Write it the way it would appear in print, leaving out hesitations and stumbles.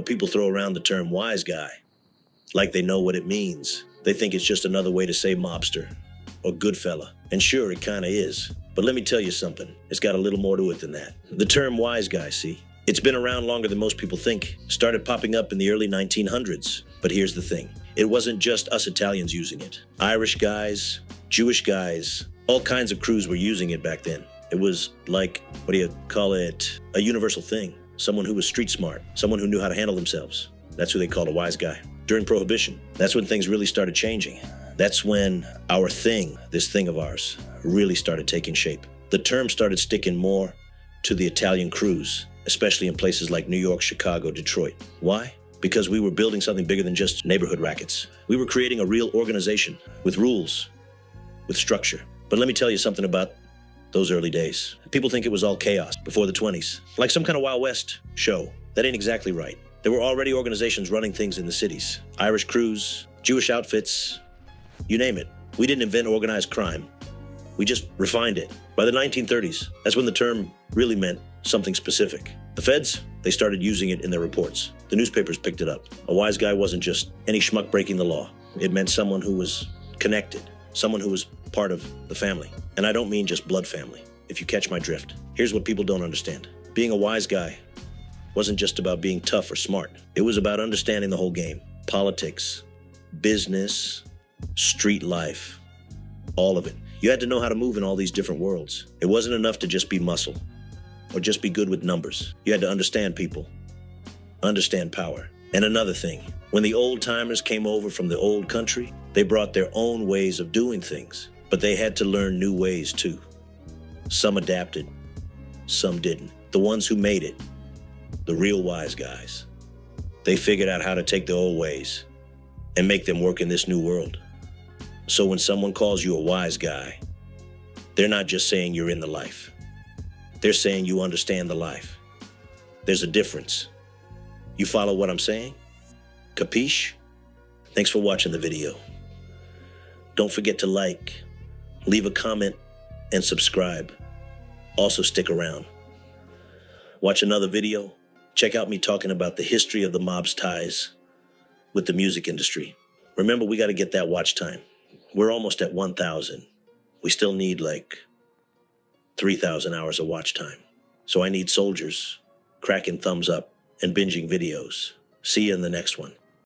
People throw around the term wise guy like they know what it means. They think it's just another way to say mobster or good fella. And sure, it kind of is. But let me tell you something. It's got a little more to it than that. The term wise guy, see? It's been around longer than most people think. Started popping up in the early 1900s. But here's the thing. It wasn't just us Italians using it. Irish guys, Jewish guys, all kinds of crews were using it back then. It was like, a universal thing. Someone who was street smart, someone who knew how to handle themselves. That's who they called a wise guy. During Prohibition, that's when things really started changing. That's when our thing, this thing of ours, really started taking shape. The term started sticking more to the Italian crews, especially in places like New York, Chicago, Detroit. Why? Because we were building something bigger than just neighborhood rackets. We were creating a real organization with rules, with structure. But let me tell you something about those early days. People think it was all chaos before the 20s, like some kind of Wild West show. That ain't exactly right. There were already organizations running things in the cities. Irish crews, Jewish outfits, you name it. We didn't invent organized crime. We just refined it. By the 1930s, that's when the term really meant something specific. The feds, they started using it in their reports. The newspapers picked it up. A wise guy wasn't just any schmuck breaking the law. It meant someone who was connected, someone who was part of the family. And I don't mean just blood family, if you catch my drift. Here's what people don't understand. Being a wise guy wasn't just about being tough or smart. It was about understanding the whole game. Politics, business, street life, all of it. You had to know how to move in all these different worlds. It wasn't enough to just be muscle or just be good with numbers. You had to understand people, understand power. And another thing, when the old timers came over from the old country, they brought their own ways of doing things, but they had to learn new ways too. Some adapted, some didn't. The ones who made it, the real wise guys, they figured out how to take the old ways and make them work in this new world. So when someone calls you a wise guy, they're not just saying you're in the life. They're saying you understand the life. There's a difference. You follow what I'm saying? Capiche? Thanks for watching the video. Don't forget to like, leave a comment, and subscribe. Also stick around. Watch another video. Check out me talking about the history of the mob's ties with the music industry. Remember, we got to get that watch time. We're almost at 1,000. We still need like 3,000 hours of watch time. So I need soldiers cracking thumbs up and binging videos. See you in the next one.